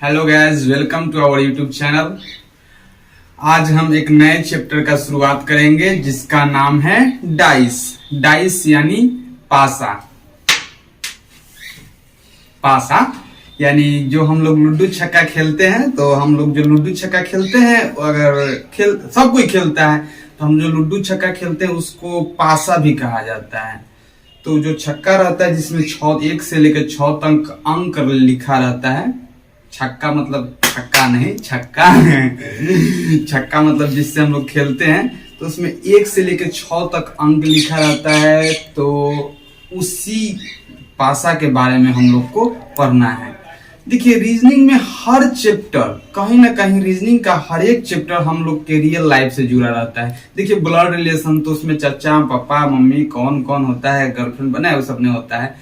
Hello guys, welcome to our YouTube channel. आज हम एक नए चैप्टर का शुरुआत करेंगे जिसका नाम है डाइस। डाइस यानी पासा। पासा यानी जो हम लोग लूडो छक्का खेलते हैं, तो हम लोग जो लूडो छक्का खेलते हैं, अगर सब कोई खेलता है, तो हम जो लूडो छक्का खेलते हैं उसको पासा भी कहा जाता है। तो जो छक्का रहता है जिसमें 1 से लेकर 6 तक अंक लिखा रहता है। छक्का मतलब छक्का नहीं, छक्का छक्का मतलब जिससे हम लोग खेलते हैं, तो उसमें 1 से लेकर 6 तक अंक लिखा रहता है। तो उसी पासा के बारे में हम लोग को पढ़ना है। देखिए, रीजनिंग में हर चैप्टर, कहीं ना कहीं रीजनिंग का हर एक चैप्टर हम लोग के रियल लाइफ से जुड़ा रहता है। देखिए, ब्लड रिलेशन तो उसमें चाचा पापा मम्मी कौन कौन होता है, गर्लफ्रेंड बना है वो सब नहीं होता है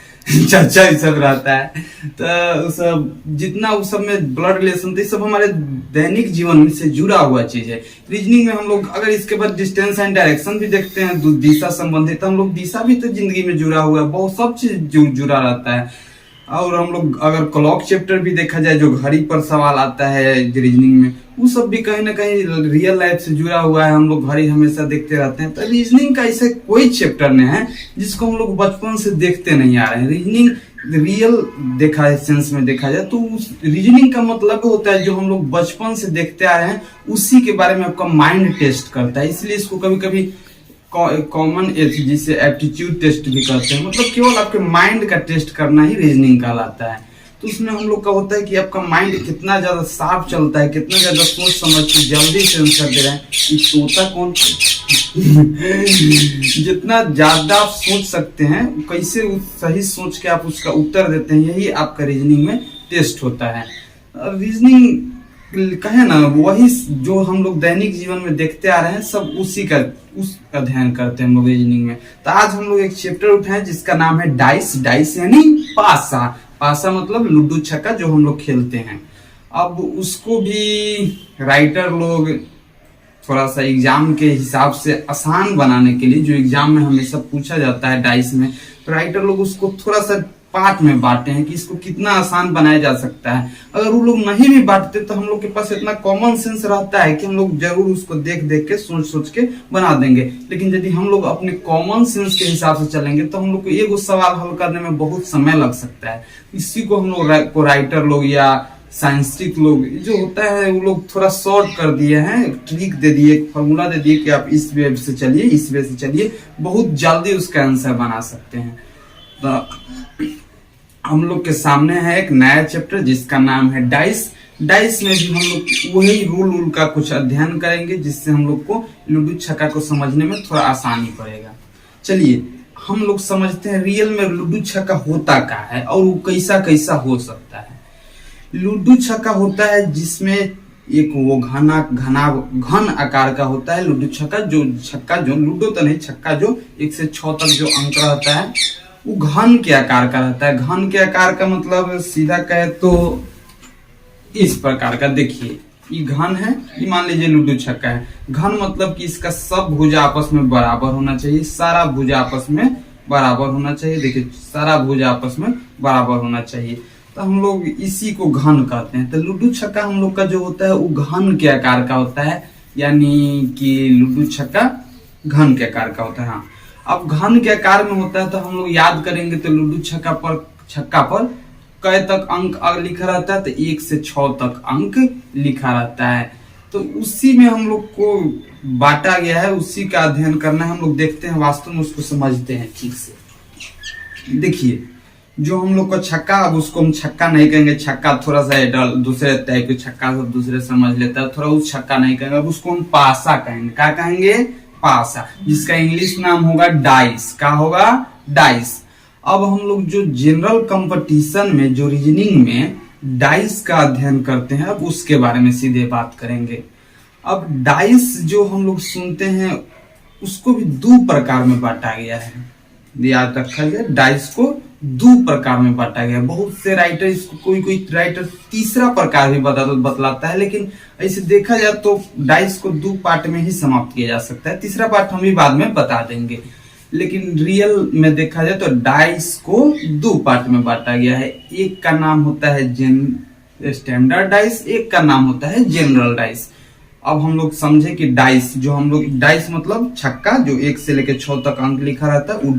चाचा ये सब रहता है। तो सब जितना उस सब में ब्लड रिलेशन, तो सब हमारे दैनिक जीवन से जुड़ा हुआ चीज है। रीजनिंग में हम लोग अगर इसके बाद डिस्टेंस एंड डायरेक्शन भी देखते हैं, दिशा संबंधित, हम लोग दिशा भी तो जिंदगी में जुड़ा हुआ है, बहुत सब चीज जुड़ा रहता है। और हम लोग अगर क्लॉक चैप्टर भी देखा जाए, जो घड़ी पर सवाल आता है रीजनिंग में, वो सब भी कहीं ना कहीं रियल लाइफ से जुड़ा हुआ है। हम लोग घड़ी हमेशा देखते रहते हैं। तो रीजनिंग का ऐसा कोई चैप्टर नहीं है जिसको हम लोग बचपन से देखते नहीं आ रहे हैं। रीजनिंग रियल देखा है, सेंस में देखा जाए तो उस रीजनिंग का मतलब होता है जो हम लोग बचपन से देखते आ रहे हैं, उसी के बारे में आपका माइंड टेस्ट करता है। इसलिए इसको कभी कभी कॉमन जिसे एप्टीट्यूड टेस्ट भी कहते हैं, मतलब केवल आपके माइंड का टेस्ट करना ही रीजनिंग कहलाता है। तो उसमें हम लोग का होता है कि आपका माइंड कितना ज्यादा साफ चलता है, कितना ज्यादा सोच समझ के जल्दी से आंसर दे रहा है। तोता कौन जितना ज्यादा आप सोच सकते हैं, कैसे सही सोच के आप उसका उत्तर देते हैं, यही आपका रीजनिंग में टेस्ट होता है। रीजनिंग कहे ना, वही जो हम लोग दैनिक जीवन में देखते आ रहे हैं, सब उसी का अध्ययन करते हैं हम लोग रीजनिंग में। तो आज हम लोग एक चैप्टर उठाए जिसका नाम है डाइस। डाइस यानी पासा। पासा मतलब लूडो छक्का जो हम लोग खेलते हैं। अब उसको भी राइटर लोग थोड़ा सा एग्जाम के हिसाब से आसान बनाने के लिए, जो एग्जाम में हमेशा पूछा जाता है डाइस में, तो राइटर लोग उसको थोड़ा सा पार्ट में बांटे हैं कि इसको कितना आसान बनाया जा सकता है। अगर वो लोग नहीं भी बांटते तो हम लोग के पास इतना कॉमन सेंस रहता है कि हम लोग जरूर उसको देख देख के सोच सोच के बना देंगे। लेकिन यदि हम लोग अपने कॉमन सेंस के हिसाब से चलेंगे तो हम लोग को एक सवाल हल करने में बहुत समय लग सकता है। इसी को हम लोग को राइटर लोग या साइंटिस्ट लोग जो होता है, वो लोग थोड़ा शॉर्ट कर दिए हैं, ट्रिक दे दिए, फॉर्मूला दे दिए कि आप इस वे से चलिए, इस वे से चलिए, बहुत जल्दी उसका आंसर बना सकते हैं। तो हम लोग के सामने है एक नया चैप्टर जिसका नाम है डाइस। डाइस में भी हम लोग वही रूल का कुछ अध्ययन करेंगे, जिससे हम लोग को लूडो छक्का को समझने में थोड़ा आसानी पड़ेगा। चलिए हम लोग समझते हैं रियल में लूडो छक्का होता क्या है और वो कैसा कैसा हो सकता है। लूडो छक्का होता है जिसमें एक वो घन आकार का होता है लूडो छक्का। जो लूडो तो नहीं, छक्का जो 1 से 6 तक जो अंक रहता है वो घन के आकार का रहता है। घन के आकार का मतलब सीधा कहे तो इस प्रकार का। देखिए ये घन है, ये मान लीजिए लूडो छक्का है। घन मतलब कि इसका सब भुजा आपस में बराबर होना चाहिए, सारा भुजा आपस में बराबर होना चाहिए। देखिए सारा भुजा आपस में बराबर होना चाहिए, तो हम लोग इसी को घन कहते हैं। तो लूडो छक्का हम लोग का जो होता है वो घन के आकार का होता है, यानी कि लूडो छक्का घन के आकार का होता है। हाँ, अब घन के आकार में होता है तो हम लोग याद करेंगे तो लूडो छक्का पर कै तक अंक लिखा रहता है, तो 1 से 6 तक अंक लिखा रहता है। तो उसी में हम लोग को बांटा गया है, उसी का अध्ययन करना है। हम लोग देखते हैं, वास्तव में उसको समझते हैं ठीक से। देखिए जो हम लोग का छक्का, अब उसको हम छक्का नहीं कहेंगे, छक्का थोड़ा सा दूसरे टाइप के छक्का सब दूसरे समझ लेता है, थोड़ा उस छक्का नहीं कहेंगे, अब उसको हम पासा कहेंगे। क्या कहेंगे? पासा, जिसका इंग्लिश नाम होगा डाइस। क्या होगा? डाइस। अब हम लोग जो जनरल कंपटीशन में, जो रीजनिंग में डाइस का अध्ययन करते हैं, अब उसके बारे में सीधे बात करेंगे। अब डाइस जो हम लोग सुनते हैं उसको भी 2 प्रकार में बांटा गया है। याद रखा जाए, डाइस को 2 प्रकार में बांटा गया। बहुत से राइटर इसको, कोई राइटर तीसरा प्रकार भी बतलाता है, लेकिन ऐसे देखा जाए तो डाइस को 2 पार्ट में ही समाप्त किया जा सकता है। तीसरा पार्ट हम भी बाद में बता देंगे, लेकिन रियल में देखा जाए तो डाइस को 2 पार्ट में बांटा गया है। एक का नाम होता है स्टैंडर्ड डाइस, एक का नाम होता है जनरल डाइस। अब हम लोग समझे कि डाइस, जो हम लोग डाइस मतलब छक्का, जो 1 से लेकर 6 तक अंक लिखा रहता है, वो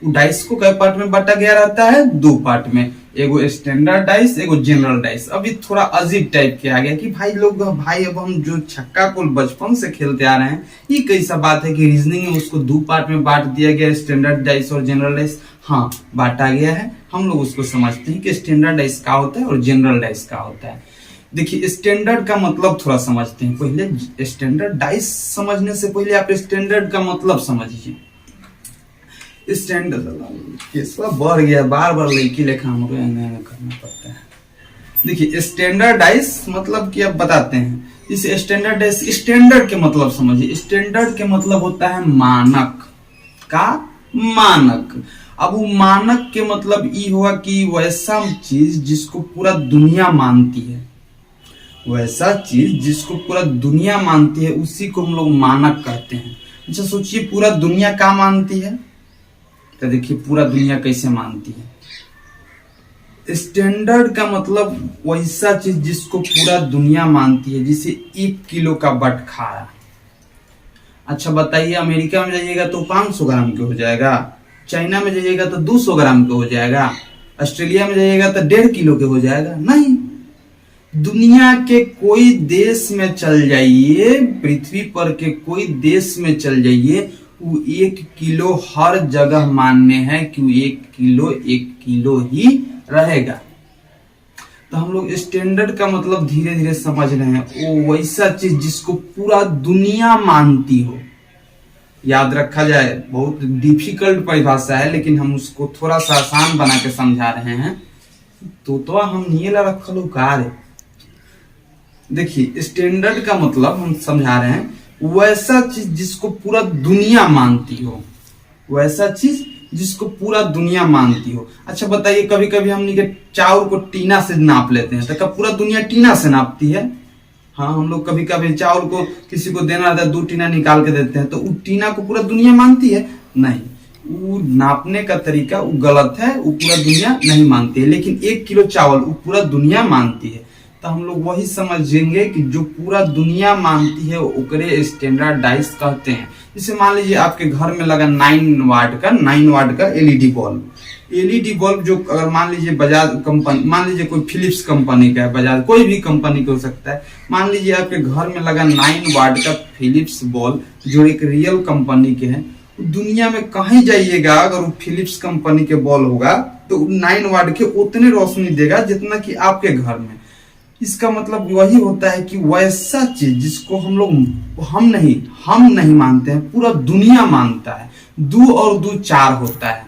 डाइस को कई पार्ट में बांटा गया रहता है, 2 पार्ट में, एगो स्टैंडर्ड डाइस, एगो जनरल डाइस। अब ये थोड़ा अजीब टाइप के आ गया कि भाई अब हम जो छक्का को बचपन से खेलते आ रहे हैं, ये कैसा बात है कि रीजनिंग में उसको 2 पार्ट में बांट दिया गया, स्टैंडर्ड डाइस और जनरल डाइस। हाँ, बांटा गया है, हम लोग उसको समझते हैं कि स्टैंडर्ड डाइस क्या होता है और जनरल डाइस क्या होता है। देखिए, स्टैंडर्ड का मतलब थोड़ा समझते हैं पहले। स्टैंडर्ड डाइस समझने से पहले आप स्टैंडर्ड का मतलब समझिए। स्टैंडर्ड केसवा बढ़ गया, बार बार लड़की लेखा हमको करना पड़ता है। देखिए, स्टैंडर्ड डाइस मतलब कि अब बताते हैं। इस स्टैंडर्ड डाइस, स्टैंडर्ड के मतलब समझिए। स्टैंडर्ड के मतलब होता है मानक का, मानक। अब वो मानक के मतलब ये हुआ कि वैसा चीज जिसको पूरा दुनिया मानती है, वैसा चीज जिसको पूरा दुनिया मानती है, उसी को हम लोग मानक कहते हैं। अच्छा सोचिए, पूरा दुनिया क्या मानती है? तो देखिए, पूरा दुनिया कैसे मानती है। स्टैंडर्ड का मतलब वैसा चीज जिसको पूरा दुनिया मानती है, जिसे 1 किलो का बटखारा। अच्छा बताइए, अमेरिका में जाइएगा तो 500 ग्राम के हो जाएगा, चाइना में जाइएगा तो 200 ग्राम के हो जाएगा, ऑस्ट्रेलिया में जाइएगा तो 1.5 किलो के हो जाएगा? नहीं। दुनिया के कोई देश में चल जाइए, पृथ्वी पर के कोई देश में चल जाइए, वो 1 किलो हर जगह मान्य है कि 1 किलो ही रहेगा। तो हम लोग स्टैंडर्ड का मतलब धीरे धीरे समझ रहे हैं। वो वैसा चीज जिसको पूरा दुनिया मानती हो। याद रखा जाए, बहुत डिफिकल्ट परिभाषा है, लेकिन हम उसको थोड़ा सा आसान बना के समझा रहे हैं। तो हम नीला रखल कार। देखिए, स्टैंडर्ड का मतलब हम समझा रहे हैं, वैसा चीज जिसको पूरा दुनिया मानती हो, वैसा चीज जिसको पूरा दुनिया मानती हो। अच्छा बताइए, कभी कभी हमने के चावल को टीना से नाप लेते हैं, तो क्या पूरा दुनिया टीना से नापती है? हाँ, हम लोग कभी कभी चावल को किसी को देना रहता है, 2 टीना निकाल के देते हैं, तो वो टीना को पूरा दुनिया मानती है? नहीं, वो नापने का तरीका वो गलत है, वो पूरा दुनिया नहीं मानती है। लेकिन 1 किलो चावल वो पूरा दुनिया मानती है। तो हम लोग वही समझेंगे कि जो पूरा दुनिया मानती है ओकरे स्टैंडर्ड डाइस कहते हैं। जैसे मान लीजिए आपके घर में लगा 9 वाट का एलईडी बल्ब, जो अगर मान लीजिए बजाज कंपनी, मान लीजिए कोई फिलिप्स कंपनी का है, बजाज कोई भी कंपनी का हो सकता है। मान लीजिए आपके घर में लगा 9 वाट का फिलिप्स बल्ब, जो एक रियल कंपनी के हैं। दुनिया में कहीं जाइएगा, अगर वो फिलिप्स कंपनी के बल्ब होगा तो 9 वाट के उतने रोशनी देगा जितना कि आपके घर में। इसका मतलब वही होता है कि वैसा चीज जिसको हम नहीं मानते हैं, पूरा दुनिया मानता है। 2 और 2 4 होता है।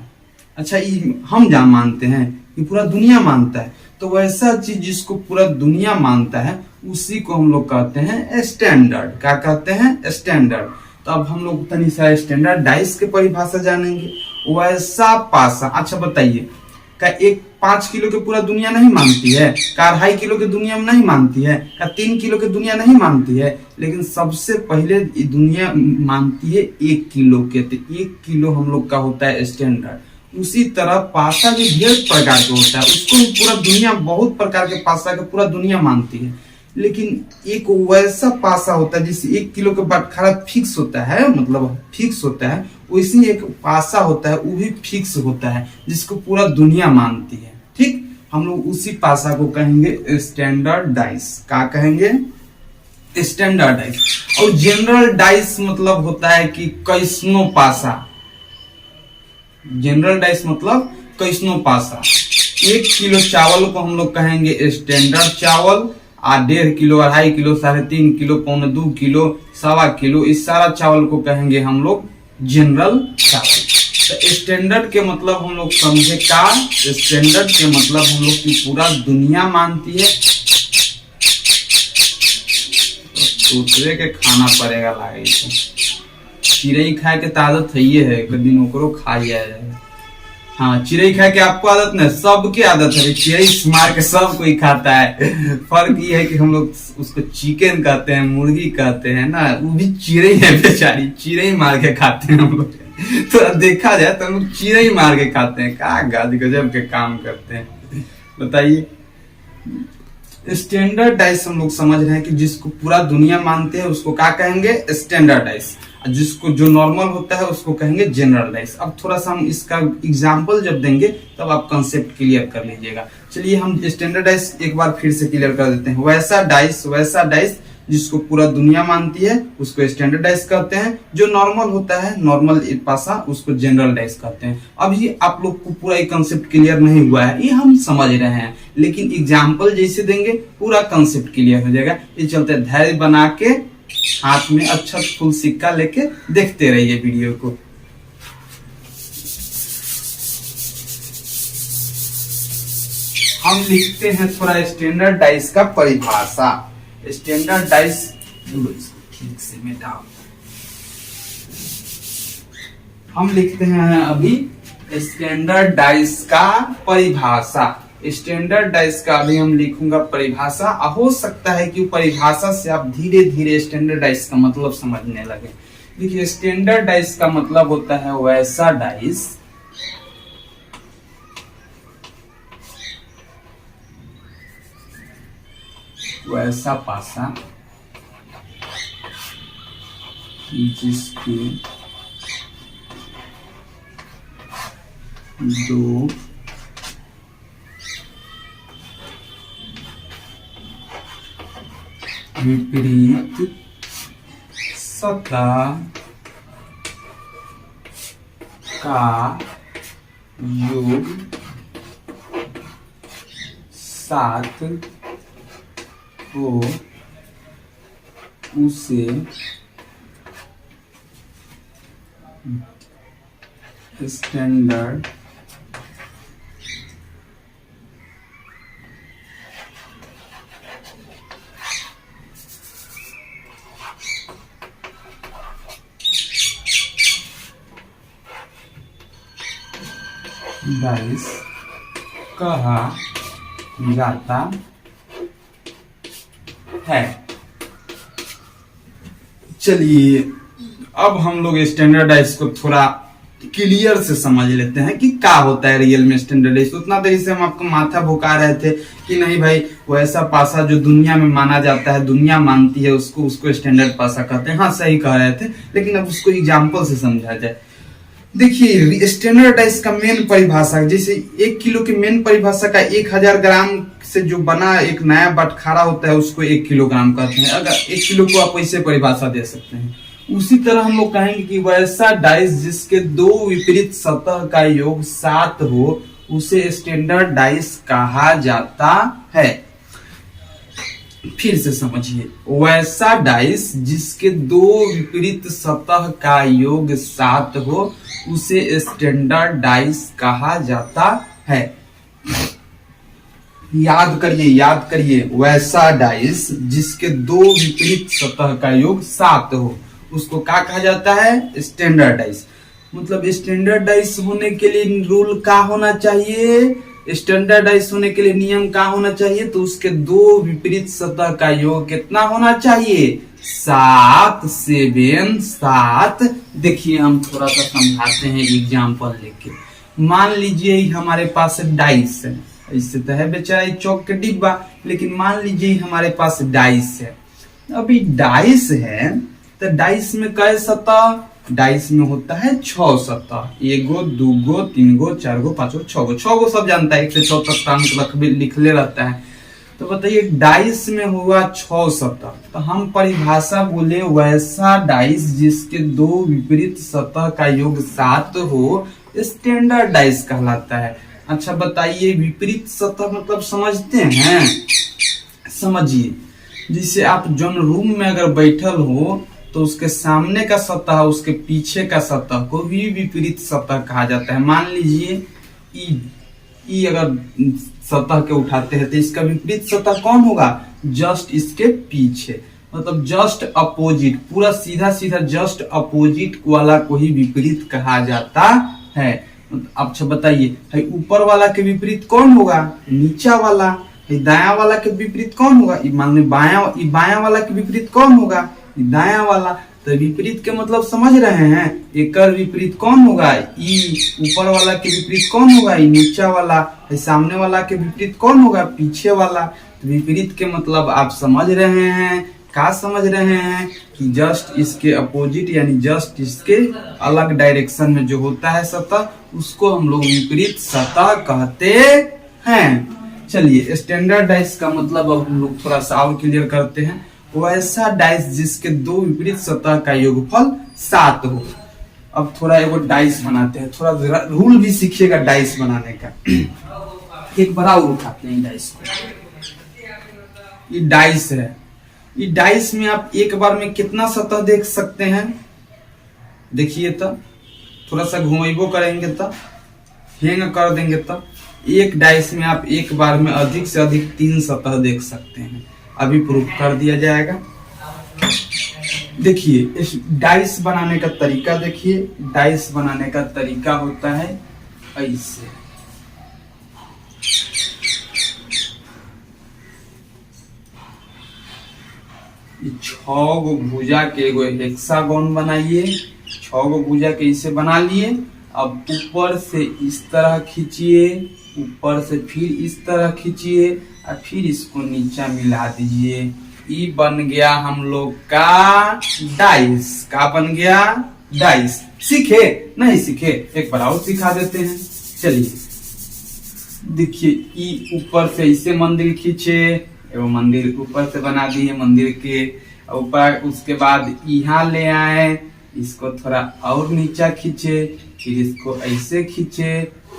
अच्छा, ये हम जहाँ मानते हैं, ये पूरा दुनिया मानता है। तो वैसा चीज जिसको पूरा दुनिया मानता है, उसी को हम लोग कहते हैं स्टैंडर्ड। क्या कहते हैं? स्टैंडर्ड। तो अब हम लोग तनी सा स्टैंडर्ड डाइस के परिभाषा जानेंगे। वैसा पासा। अच्छा बताइए, क्या 5 किलो के पूरा दुनिया नहीं मानती है? क्या 2.5 किलो के दुनिया में नहीं मानती है? क्या 3 किलो के दुनिया नहीं मानती है? लेकिन सबसे पहले दुनिया मानती है 1 किलो के। तो 1 किलो हम लोग का होता है स्टैंडर्ड। उसी तरह पासा भी ढेर प्रकार के होता है, उसको पूरा दुनिया, बहुत प्रकार के पासा के पूरा दुनिया मानती है। लेकिन एक वैसा पासा होता है जिससे 1 किलो के बटखारा फिक्स होता है, मतलब फिक्स होता है। वैसे एक पासा होता है, वो भी फिक्स होता है, जिसको पूरा दुनिया मानती है। ठीक, हम लोग उसी पासा को कहेंगे स्टैंडर्ड डाइस। क्या कहेंगे? Standard dice. और जनरल डाइस मतलब होता है कि कैसनो पासा। जनरल डाइस मतलब कैसनो पासा। 1 किलो चावल को हम लोग कहेंगे स्टैंडर्ड चावल, 1.5 kilo, 2.5 kilo, 3.5 kilo, 2.25 kilo, 1.25 kilo, इस सारा चावल को कहेंगे हम लोग जनरल चावल। तो स्टैंडर्ड के मतलब हम लोग समझे का, स्टैंडर्ड के मतलब हम लोग की पूरा दुनिया मानती है। दूसरे के खाना पड़ेगा लागे, चिड़ई खाए के आदत है, ये है, एक दिन ओकरो खा जाए। हाँ, चिड़ई खाए के आपको आदत नहीं, सबकी आदत है। चिड़ई मार के सब कोई खाता है। फर्क ये है कि हम लोग उसको चिकन कहते हैं, मुर्गी कहते हैं ना, वो भी चिड़ई है बेचारी, चिड़ई मार के खाते हैं हम लोग। तो देखा जाए तो हम लोग चिड़ई मार के खाते हैं। क्या गजब के काम करते हैं, बताइए। स्टैंडर्डाइज हम लोग समझ रहे हैं कि जिसको पूरा दुनिया मानते हैं उसको क्या कहेंगे, स्टैंडर्डाइज। जिसको जो नॉर्मल होता है उसको कहेंगे जनरलाइज। अब थोड़ा सा हम इसका एग्जांपल जब देंगे तब आप कंसेप्ट क्लियर कर लीजिएगा। चलिए हम स्टैंडर्डाइज एक बार फिर से क्लियर कर देते हैं। वैसा डाइस जिसको पूरा दुनिया मानती है उसको स्टैंडर्डाइज कहते हैं। जो नॉर्मल होता है, नॉर्मल पासा, उसको जनरलाइज कहते हैं। अब ये आप लोग को पूरा एक कंसेप्ट क्लियर नहीं हुआ है, ये हम समझ रहे हैं, लेकिन एग्जाम्पल जैसे देंगे पूरा कंसेप्ट क्लियर हो जाएगा। ये चलते धैर्य बना के हाथ में अच्छा फुल सिक्का लेके देखते रहिए वीडियो को। हम लिखते हैं थोड़ा स्टैंडर्डाइज का परिभाषा। स्टैंडर्डाइज ठीक से मिटाओ। हम लिखते हैं अभी स्टैंडर्डाइज का परिभाषा। स्टैंडर्डाइज का अभी हम लिखूंगा परिभाषा। हो सकता है कि परिभाषा से आप धीरे धीरे स्टैंडर्डाइज का मतलब समझने लगे। देखिए स्टैंडर्डाइज का मतलब होता है वैसा डाइस वैसा पासा जिसके दो विपरीत सतह का योग साथ हो उसे स्टैंडर्ड डाइस कहा जाता है। चलिए अब हम लोग स्टैंडर्डाइज को थोड़ा क्लियर से समझ लेते हैं कि क्या होता है रियल में स्टैंडर्डाइज। उतना देर से हम आपको माथा भुका रहे थे कि नहीं भाई वैसा पासा जो दुनिया में माना जाता है, दुनिया मानती है उसको स्टैंडर्ड पासा कहते हैं। हाँ सही कह रहे थे, लेकिन अब उसको एग्जाम्पल से समझा जाए। देखिए स्टैंडर्डाइज का मेन परिभाषा, जैसे 1 किलो की मेन परिभाषा का 1000 ग्राम से जो बना एक नया बटखारा होता है उसको 1 किलोग्राम कहते हैं। अगर 1 किलो को आप ऐसे परिभाषा दे सकते हैं। उसी तरह हम लोग कहेंगे कि वैसा डाइस जिसके दो विपरीत सतह का योग 7 हो उसे स्टैंडर्ड डाइस कहा जाता है। फिर से समझिए, वैसा डाइस जिसके दो विपरीत सतह का योग 7 हो उसे स्टैंडर्ड डाइस कहा जाता है। याद करिए वैसा डाइस जिसके दो विपरीत सतह का योग 7 हो उसको क्या कहा जाता है, स्टैंडर्ड डाइस। मतलब स्टैंडर्ड डाइस होने के लिए रूल क्या होना चाहिए, स्टैंडर्डाइज होने के लिए नियम क्या होना चाहिए, तो उसके दो विपरीत सतह का योग कितना होना चाहिए, 7 7। देखिए हम थोड़ा सा समझाते हैं एग्जांपल लेके। मान लीजिए हमारे पास डाइस है, इससे तो है बेचारा चौक के डिब्बा, लेकिन मान लीजिए हमारे पास डाइस है। अभी डाइस है तो डाइस में कई सतह, डाइस में होता है 6 सतह, 1 2 3 4 5 6 सब जानता है, 1 से 6 तक अंक लिखले रहता है। तो बताइए डाइस में हुआ 6 सतह, तो हम परिभाषा बोले वैसा डाइस जिसके दो विपरीत सतह का योग 7 हो स्टैंडर्ड डाइस कहलाता है। अच्छा बताइए विपरीत सतह मतलब समझते हैं, समझिए जैसे आप जौन रूम में अगर बैठल हो तो उसके सामने का सतह उसके पीछे का सतह को भी विपरीत सतह कहा जाता है। मान लीजिए ई अगर सतह के उठाते हैं तो इसका विपरीत सतह कौन होगा, जस्ट इसके पीछे, मतलब जस्ट अपोजिट, पूरा सीधा जस्ट अपोजिट वाला को ही विपरीत कहा जाता है। अच्छा बताइए ऊपर वाला के विपरीत कौन होगा, नीचा वाला। दाया वाला के विपरीत कौन होगा, मान ली बाया वाला के विपरीत कौन होगा, दाया वाला। तो विपरीत के मतलब समझ रहे हैं, एक विपरीत कौन होगा, ई। ऊपर वाला के विपरीत कौन होगा, ई नीचा वाला। सामने वाला के विपरीत कौन होगा, पीछे वाला। विपरीत के मतलब आप समझ रहे हैं, क्या समझ रहे हैं कि जस्ट इसके अपोजिट यानी जस्ट इसके अलग डायरेक्शन में जो होता है सतह, उसको हम लोग विपरीत सतह कहते हैं। चलिए स्टैंडर्ड डाइस का मतलब अब हम लोग थोड़ा सा और क्लियर करते हैं। वैसा डाइस जिसके दो विपरीत सतह का योगफल 7 हो। अब थोड़ा एगो डाइस बनाते हैं, थोड़ा रूल भी सीखिएगा डाइस बनाने का। एक बड़ा और उठाते हैं डाइस को। ये डाइस है, ये डाइस में आप एक बार में कितना सतह देख सकते हैं? देखिए तो थोड़ा सा घुमाइबो करेंगे तो, हैंग कर देंगे तो एक डाइस में आप एक बार में अधिक से अधिक 3 सतह देख सकते हैं। अभी प्रूफ कर दिया जाएगा। देखिए इस डाइस बनाने का तरीका देखिए। डाइस बनाने का तरीका होता है ऐसे। ये 6 गो भुजा के एगो हेक्सागोन बनाइए। 6 गो भुजा के इसे बना लिए। अब ऊपर से इस तरह खींचिए, ऊपर से फिर इस तरह खींचिए और फिर इसको नीचे मिला दीजिए। ये बन गया हम लोग का डाइस। का बन गया? डाइस। सीखे? नहीं सीखे? एक बार और सिखा देते हैं। चलिए देखिए, ये ऊपर से इसे मंदिर खींचे, एवं मंदिर ऊपर से बना दिए मंदिर के ऊपर। उसके बाद यहाँ ले आए, इसको थोड़ा और नीचा खींचे, फिर इसको ऐसे खींचे,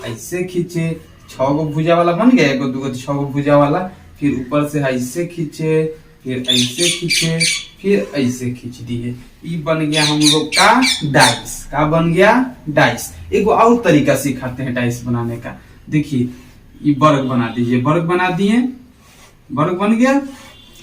ऐसे खींचे। 6 गो भुजा वाला बन गया, 1 2 6 गो भुजा वाला। फिर ऊपर से ऐसे खींचे, फिर ऐसे खींचे, फिर ऐसे खींच दिए। ये बन गया हम लोग का डाइस। का बन गया? डाइस। एक और तरीका सिखाते हैं डाइस बनाने का। देखिए ये वर्ग बना दीजिए। वर्ग बना दिए, वर्ग बन गया।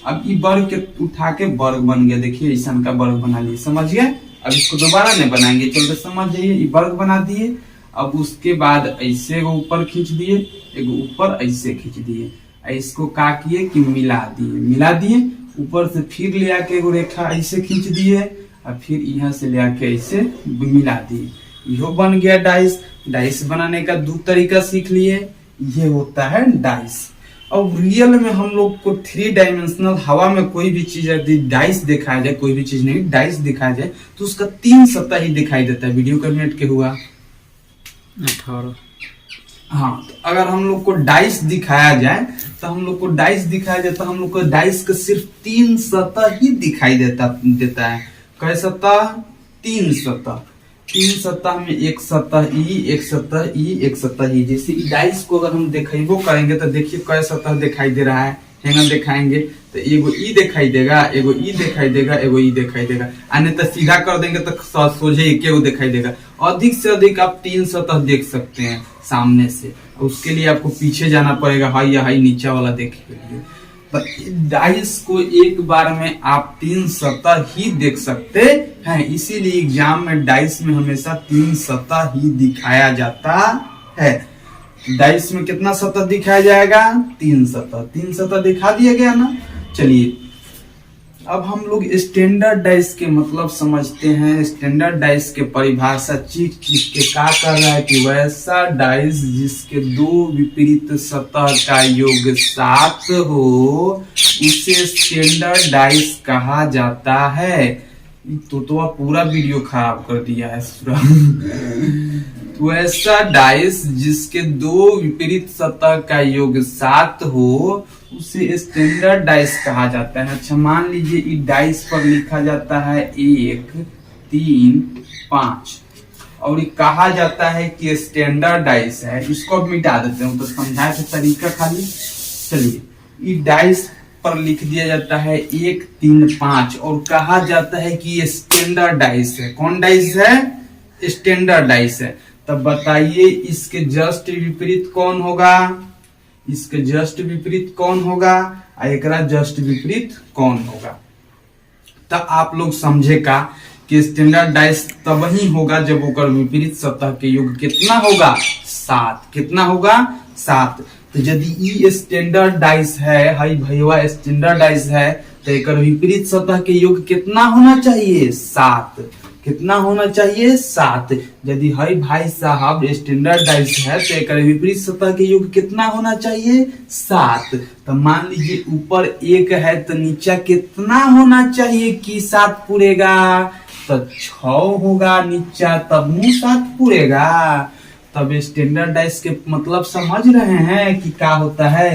अब ये वर्ग के उठा के वर्ग बन गया। देखिए ऐसा का वर्ग बना लिए, समझ गए? अब इसको दोबारा नहीं बनाएंगे, चलते समझ जाइए। ये वर्ग बना दिए। अब उसके बाद ऐसे एगो ऊपर खींच दिए, एगो ऊपर ऐसे खींच दिए। इसको का किए कि मिला दिए, मिला दिए। ऊपर से फिर ले आके एगो रेखा ऐसे खींच दिए और फिर यहाँ से ले आके ऐसे मिला दिए। यो बन गया डाइस। डाइस बनाने का 2 तरीका सीख लिए। ये होता है डाइस। अब रियल में हम लोग को 3 डायमेंशनल हवा में कोई भी चीज यदि डाइस दिखाया जाए, कोई भी चीज नहीं डाइस दिखाया जाए, तो उसका 3 सतह ही दिखाई देता है। वीडियो का मिनट के हुआ 18। हाँ, तो अगर हम लोग को डाइस दिखाया जाए तो हम लोग को डाइस दिखाया जाए तो हम लोग को डाइस का सिर्फ 3 सतह ही दिखाई देता है। कै सतह? 3 सतह। 3 सतह में एक सतह ई, एक सतह ई, एक सतह ई। जैसे डाइस को अगर हम दिखाइबो करेंगे तो देखिए कै सतह दिखाई दे रहा है। हैंगर दिखाएंगे तो एगो ई दिखाई देगा, एगो ई दिखाई देगा, एगो ई दिखाई देगा। आने तो सीधा कर देंगे तो सोझे एक एगो दिखाई देगा। अधिक से अधिक आप 3 सतह देख सकते हैं सामने से। उसके लिए आपको पीछे जाना पड़ेगा, हाई या हाई नीचा वाला देखे के लिए। तो डाइस को एक बार में आप 3 सतह ही देख सकते हैं। इसीलिए एग्जाम में डाइस में हमेशा 3 सतह ही दिखाया जाता है। डाइस में कितना सतह दिखाया जाएगा? 3 सतह। 3 सतह दिखा दिया गया ना। चलिए अब हम लोग स्टैंडर्ड डाइस के मतलब समझते हैं। स्टैंडर्ड डाइस के परिभाषा चीख के क्या कर रहा है कि वैसा डाइस जिसके 2 विपरीत सतह का योग 7 हो, उसे स्टैंडर्ड डाइस कहा जाता है। तो पूरा वीडियो खराब कर दिया है वैसा डाइस जिसके 2 विपरीत सतह का योग 7 हो, उसे स्टैंडर्ड डाइस कहा जाता है। अच्छा मान लीजिए इस डाइस पर लिखा जाता है 1 3 5 और ये कहा जाता है कि स्टैंडर्ड डाइस है। इसको अब मिटा देते हैं तो समझाए के तरीका खाली। चलिए इस डाइस पर लिख दिया जाता है 1 3 5 और कहा जाता है कि ये स्टैंडर्ड डाइस है। कौन डाइस है? स्टैंडर्ड डाइस है। तब बताइए इसके जस्ट विपरीत कौन होगा? इसके जस्ट विपरीत कौन होगा? एकरा जस्ट विपरीत कौन होगा? तब आप लोग समझेगा कि स्टैंडर्ड डाइस तब ही होगा जब ओकर विपरीत सतह के योग कितना होगा? 7। कितना होगा? 7। तो यदि ई स्टैंडर्ड डाइस है, हाई भैया स्टैंडर्ड डाइस है, तो एकर विपरीत सतह के योग कितना होना चाहिए? 7। कितना होना चाहिए 7। यदि है भाई साहब स्टैंडर्ड डाइस है तो एक विपरीत सतह के योग कितना होना चाहिए 7। तो मान लीजिए ऊपर 1 है तो नीचे कितना होना चाहिए कि 7 पूरेगा, तो 6 होगा नीचा तब मुंह 7 पूरेगा। तब स्टैंडर्ड डाइस के मतलब समझ रहे हैं कि क्या होता है।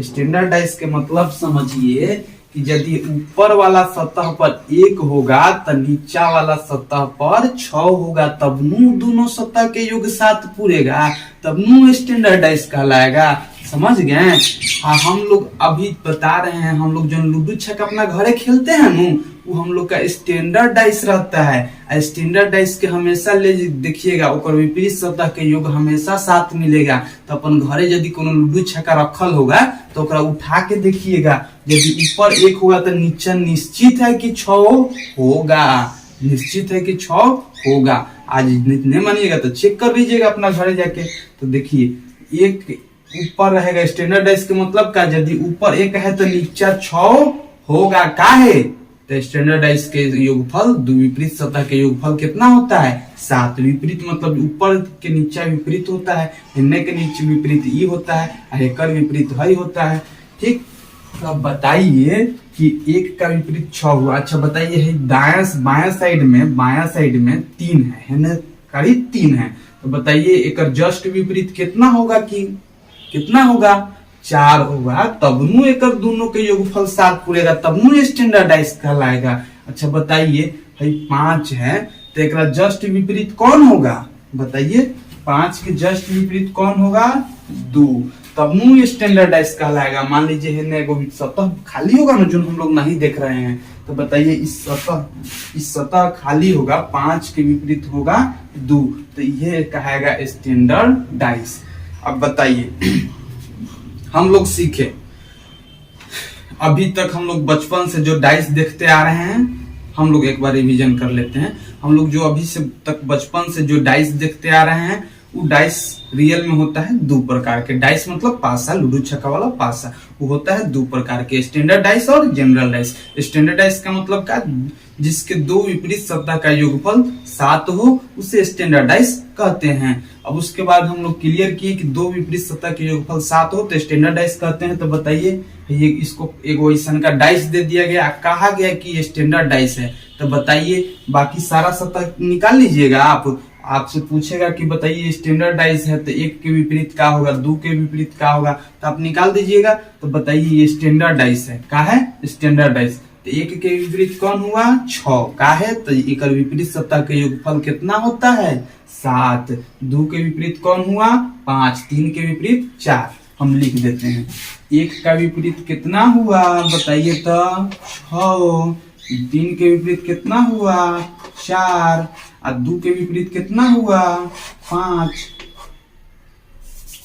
स्टैंडर्ड डाइस के मतलब समझिए कि यदि ऊपर वाला सतह पर 1 होगा तो नीचा वाला सतह पर 6 होगा, तब नु दोनों सतह के योग 7 पूरेगा, तब नु स्टैंडर्ड डाइस कहलाएगा। समझ गए। हाँ, हम लोग अभी बता रहे हैं, हम लोग जो लूडो छक अपना घरे खेलते हैं नु, वो हम लोग का स्टैंडर्ड डाइस रहता है। स्टैंडर्ड डाइस के हमेशा ले देखिएगा ओकर विपरीत सतह के योग हमेशा 7 मिलेगा। तो अपन घरे यदि कोनो लूडो छक्का रखल होगा तो ओकरा उठा के देखिएगा, यदि ऊपर 1 होगा तो नीचे निश्चित है कि 6 होगा, निश्चित है कि 6 होगा। आज नहीं मानिएगा तो चेक कर लीजिएगा अपना घरे जाके। तो देखिए 1 ऊपर रहेगा, स्टैंडर्ड डाइस के मतलब का यदि ऊपर 1 है तो नीचे 6 होगा। का है तो स्टैंडर्ड डाइस के योगफल विपरीत सतह के योगफल कितना होता है 7। विपरीत मतलब ऊपर के नीचे विपरीत होता है, हिन्ने के नीचे विपरीत ई होता है, और एकर विपरीत हई होता है। ठीक, तो अब बताइए कि 1 का विपरीत 6 हुआ। अच्छा बताइए बाया साइड में 3 है, हिन्ने करीब 3 है, तो बताइए एकर जस्ट विपरीत कितना होगा कि कितना होगा 4 होगा, तब नु एकर दोनों के योगफल 7 पूरेगा, तब नु स्टैंडर्ड डाइस कहलाएगा। अच्छा बताइए भाई 5 है तो एकरा जस्ट विपरीत कौन होगा, बताइए 5 के जस्ट विपरीत कौन होगा 2, तब नु स्टैंडर्ड डाइस कहलाएगा। मान लीजिए हेने एगो सतह खाली होगा ना जो हम लोग नहीं देख रहे हैं, तो बताइए इस सतह खाली होगा, 5 के विपरीत होगा 2, तो ये कहेगा स्टैंडर्ड डाइस। अब बताइए हम लोग सीखे, अभी तक हम लोग बचपन से जो डाइस देखते आ रहे हैं, हम लोग एक बार रिवीजन कर लेते हैं। हम लोग जो अभी से तक बचपन से जो डाइस देखते आ रहे हैं, वो डाइस रियल में होता है 2 प्रकार के। डाइस मतलब पासा, लूडो छक्का वाला पासा, वो होता है 2 प्रकार के, स्टैंडर्ड डाइस और जनरल डाइस। स्टैंडर्ड डाइस का मतलब क्या, जिसके 2 विपरीत सतह का योगफल 7 हो उसे स्टैंडर्ड डाइस कहते हैं। अब उसके बाद हम लोग क्लियर किए कि 2 विपरीत सतह के योगफल 7 हो तो स्टैंडर्ड डाइस कहते हैं। तो बताइए ये इसको एगो ऐसा का डाइस दे दिया गया, कहा गया कि ये स्टैंडर्ड डाइस है, तो बताइए बाकी सारा सतह निकाल लीजिएगा। आपसे पूछेगा कि बताइए स्टैंडर्ड डाइस है तो 1 के विपरीत क्या होगा, 2 के विपरीत क्या होगा, तो आप निकाल दीजिएगा। तो बताइए ये स्टैंडर्ड डाइस है, क्या है स्टैंडर्ड डाइस। तो 1 के विपरीत कौन हुआ 6, का है तो एक विपरीत सतह के योगफल कितना होता है 7। 2 के विपरीत कौन हुआ 5, 3 के विपरीत 4, हम लिख देते हैं। 1 का विपरीत कितना हुआ बताइए तो 6, 3 के विपरीत कितना हुआ 4, और 2 के विपरीत कितना हुआ 5।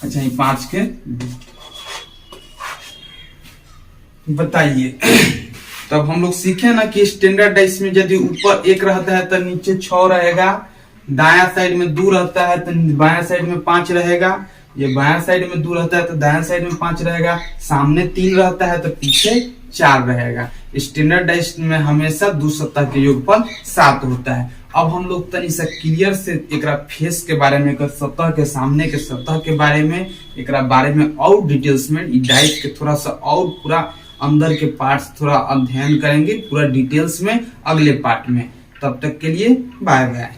अच्छा ये 5 के बताइए। तब हम लोग सीखे ना कि स्टैंडर्ड डाइस में यदि ऊपर 1 रहता है तो नीचे 6 रहेगा, दाया साइड में 2 रहता है तो बाया साइड में 5 रहेगा, ये बाया साइड में 2 रहता है तो दाया साइड में 5 रहेगा, सामने 3 रहता है तो पीछे 4 रहेगा। स्टैंडर्ड डाइस में हमेशा 2 सतह के योगफल 7 होता है। अब हम लोग तनी सा क्लियर से एकरा फेस के बारे में, सतह के सामने के सतह के बारे में, एकरा बारे में और डिटेल्स में डाइस के थोड़ा सा और पूरा अंदर के पार्ट्स थोड़ा अध्ययन करेंगे पूरा डिटेल्स में अगले पार्ट में। तब तक के लिए बाय बाय।